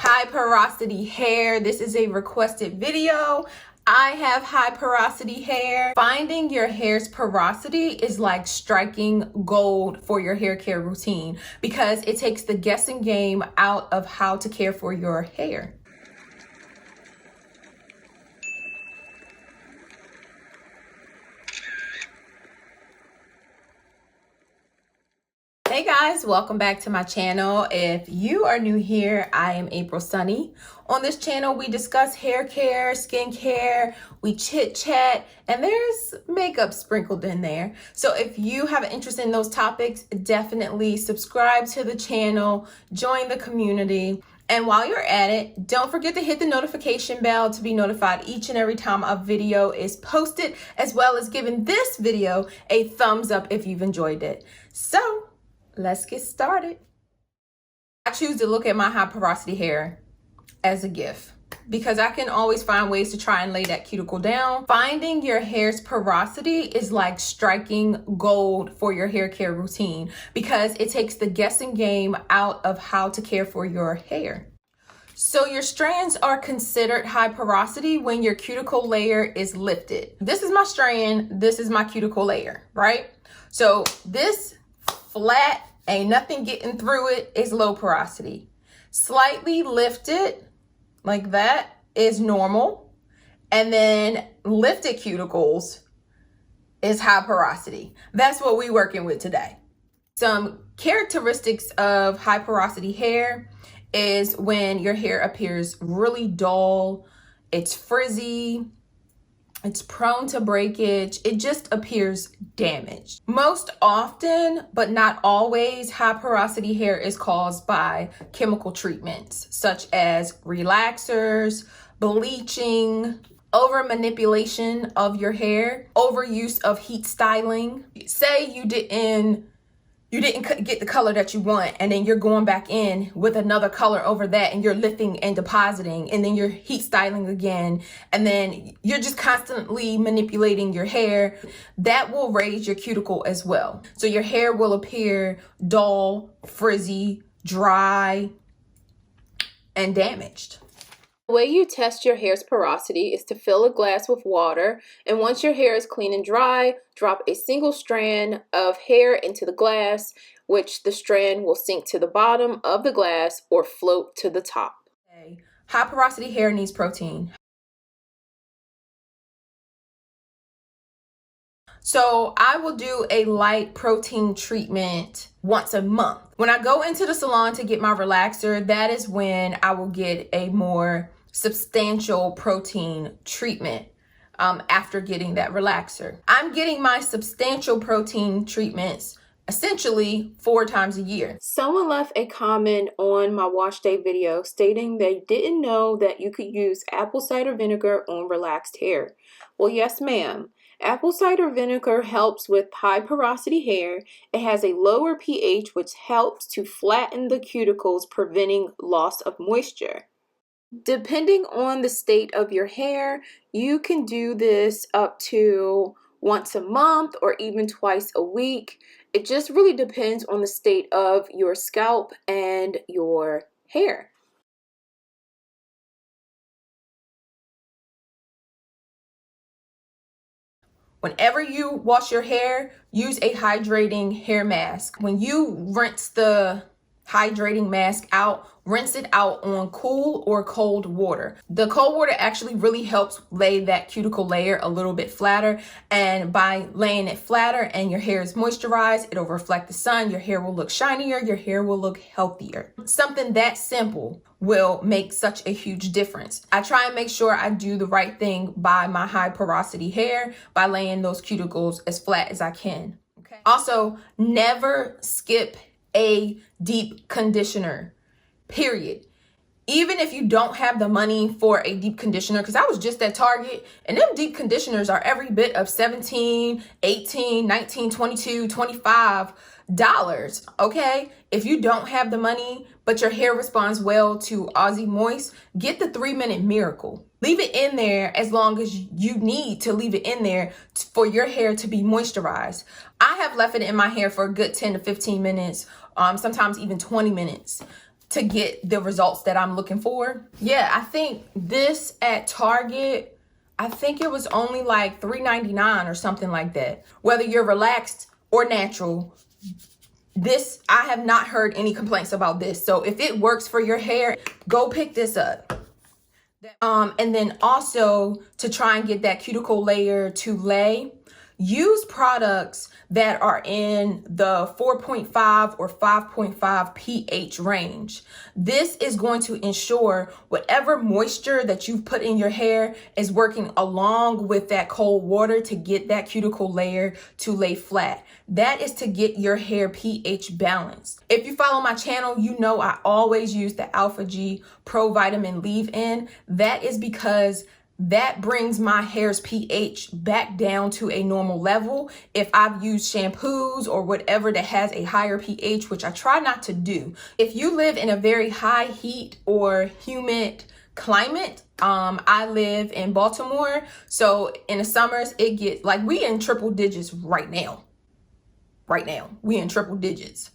High porosity hair. This is a requested video. I have high porosity hair. Finding your hair's porosity is like striking gold for your hair care routine because it takes the guessing game out of how to care for your hair. Hey guys, welcome back to my channel. If you are new here, I am April Sunny. On this channel, we discuss hair care, skin care, we chit chat, and there's makeup sprinkled in there. So if you have an interest in those topics, definitely subscribe to the channel, join the community. And while you're at it, don't forget to hit the notification bell to be notified each and every time a video is posted, as well as giving this video a thumbs up if you've enjoyed it. So let's get started. I choose to look at my high porosity hair as a gift because I can always find ways to try and lay that cuticle down. Finding your hair's porosity is like striking gold for your hair care routine because it takes the guessing game out of how to care for your hair. So your strands are considered high porosity when your cuticle layer is lifted. This is my strand, this is my cuticle layer, right? So this flat, ain't nothing getting through it, is low porosity. Slightly lifted like that is normal. And then lifted cuticles is high porosity. That's what we're working with today. Some characteristics of high porosity hair is when your hair appears really dull, it's frizzy, it's prone to breakage. It just appears damaged. Most often, but not always, high porosity hair is caused by chemical treatments such as relaxers, bleaching, over manipulation of your hair, overuse of heat styling. Say you didn't get the color that you want, and then you're going back in with another color over that, and you're lifting and depositing, and then you're heat styling again, and then you're just constantly manipulating your hair. That will raise your cuticle as well. So your hair will appear dull, frizzy, dry, and damaged. The way you test your hair's porosity is to fill a glass with water, and once your hair is clean and dry, drop a single strand of hair into the glass, which the strand will sink to the bottom of the glass or float to the top. Okay. High porosity hair needs protein. So I will do a light protein treatment once a month. When I go into the salon to get my relaxer, that is when I will get a more substantial protein treatment after getting that relaxer. I'm getting my substantial protein treatments essentially 4 times a year. Someone left a comment on my wash day video stating they didn't know that you could use apple cider vinegar on relaxed hair. Well, yes, ma'am. Apple cider vinegar helps with high porosity hair. It has a lower pH, which helps to flatten the cuticles, preventing loss of moisture. Depending on the state of your hair, you can do this up to once a month or even twice a week. It just really depends on the state of your scalp and your hair. Whenever you wash your hair, use a hydrating hair mask. When you rinse the hydrating mask out, rinse it out on cool or cold water. The cold water actually really helps lay that cuticle layer a little bit flatter, and by laying it flatter and your hair is moisturized, it'll reflect the sun, your hair will look shinier, your hair will look healthier. Something that simple will make such a huge difference. I try and make sure I do the right thing by my high porosity hair by laying those cuticles as flat as I can. Okay. Also, never skip a deep conditioner, period. Even if you don't have the money for a deep conditioner, because I was just at Target and them deep conditioners are every bit of $17, $18, $19, $22, $25. Okay, if you don't have the money but your hair responds well to Aussie Moist, get the 3-minute miracle. Leave it in there as long as you need to leave it in there for your hair to be moisturized. I have left it in my hair for a good 10 to 15 minutes, sometimes even 20 minutes. to get the results that I'm looking for. Yeah, I think this at Target, I think it was only like $3.99 or something like that. Whether you're relaxed or natural, this, I have not heard any complaints about this. So if it works for your hair, go pick this up. And then also to try and get that cuticle layer to lay, use products that are in the 4.5 or 5.5 pH range. This is going to ensure whatever moisture that you've put in your hair is working along with that cold water to get that cuticle layer to lay flat. That is to get your hair pH balanced. If you follow my channel, you know I always use the Alpha G Pro Vitamin Leave-In. That is because that brings my hair's pH back down to a normal level. If I've used shampoos or whatever that has a higher pH, which I try not to do. If you live in a very high heat or humid climate, I live in Baltimore, so in the summers it gets like we in triple digits right now. We in triple digits.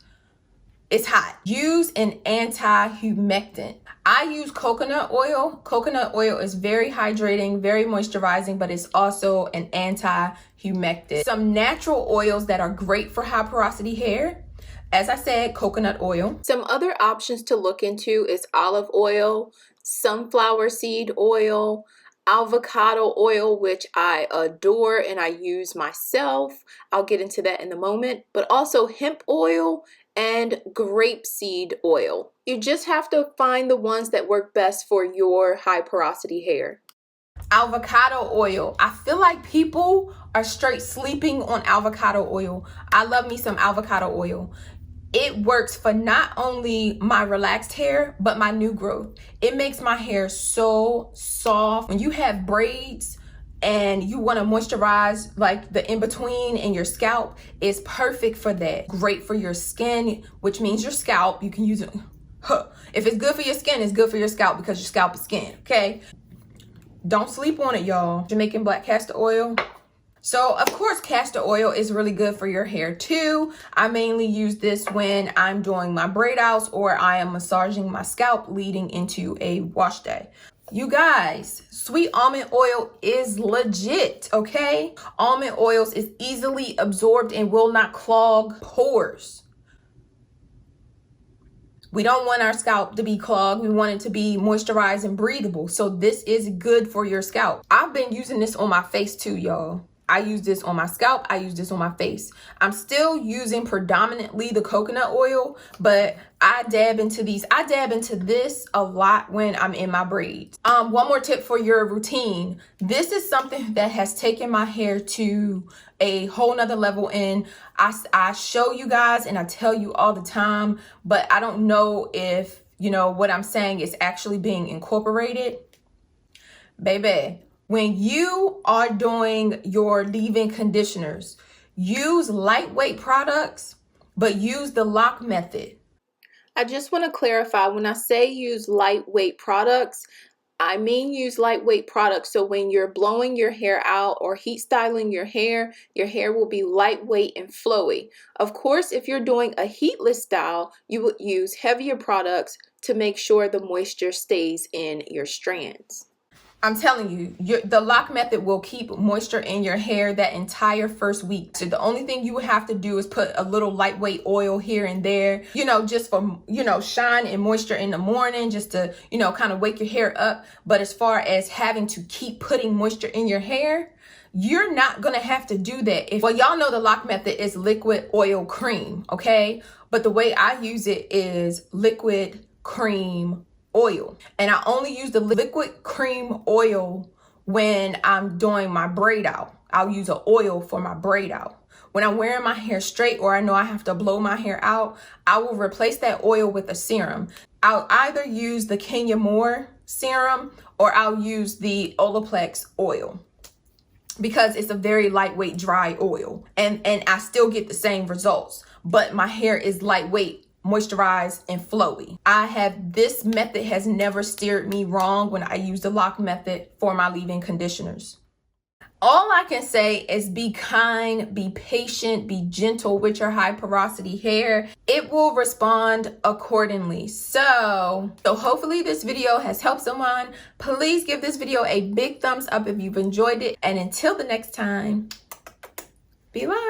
It's hot. Use an anti-humectant. I use coconut oil. Coconut oil is very hydrating, very moisturizing, but it's also an anti-humectant. Some natural oils that are great for high porosity hair. As I said, coconut oil. Some other options to look into is olive oil, sunflower seed oil, avocado oil, which I adore and I use myself. I'll get into that in a moment, but also hemp oil and grapeseed oil. You just have to find the ones that work best for your high porosity hair. Avocado oil. I feel like people are straight sleeping on avocado oil. I love me some avocado oil. It works for not only my relaxed hair, but my new growth. It makes my hair so soft. When you have braids and you want to moisturize like the in-between in your scalp, is perfect for that. Great for your skin, which means your scalp. You can use it. If it's good for your skin, it's good for your scalp because your scalp is skin, okay? Don't sleep on it, y'all. Jamaican black castor oil. So, of course, castor oil is really good for your hair too. I mainly use this when I'm doing my braid outs or I am massaging my scalp leading into a wash day. You guys, sweet almond oil is legit, okay? Almond oils is easily absorbed and will not clog pores. We don't want our scalp to be clogged. We want it to be moisturized and breathable. So this is good for your scalp. I've been using this on my face too, y'all. I use this on my scalp. I use this on my face. I'm still using predominantly the coconut oil, but I dab into these. I dab into this a lot when I'm in my braids. One more tip for your routine. This is something that has taken my hair to a whole nother level, and I show you guys and I tell you all the time, but I don't know if, you know, what I'm saying is actually being incorporated. Baby, when you are doing your leave-in conditioners, use lightweight products, but use the lock method. I just want to clarify, when I say use lightweight products, I mean use lightweight products so when you're blowing your hair out or heat styling your hair will be lightweight and flowy. Of course, if you're doing a heatless style, you would use heavier products to make sure the moisture stays in your strands. I'm telling you, the lock method will keep moisture in your hair that entire first week. So the only thing you would have to do is put a little lightweight oil here and there, you know, just for, you know, shine and moisture in the morning, just to, you know, kind of wake your hair up. But as far as having to keep putting moisture in your hair, you're not going to have to do that. Well, y'all know the lock method is liquid oil cream, okay? But the way I use it is liquid cream oil, and I only use the liquid cream oil when I'm doing my braid out. I'll use an oil for my braid out. When I'm wearing my hair straight or I know I have to blow my hair out, I will replace that oil with a serum. I'll either use the Kenya Moore serum or I'll use the Olaplex oil because it's a very lightweight dry oil, and I still get the same results, but my hair is lightweight, moisturized, and flowy. This method has never steered me wrong when I use the lock method for my leave-in conditioners. All I can say is be kind, be patient, be gentle with your high porosity hair. It will respond accordingly. So hopefully this video has helped someone. Please give this video a big thumbs up if you've enjoyed it. And until the next time, be loved.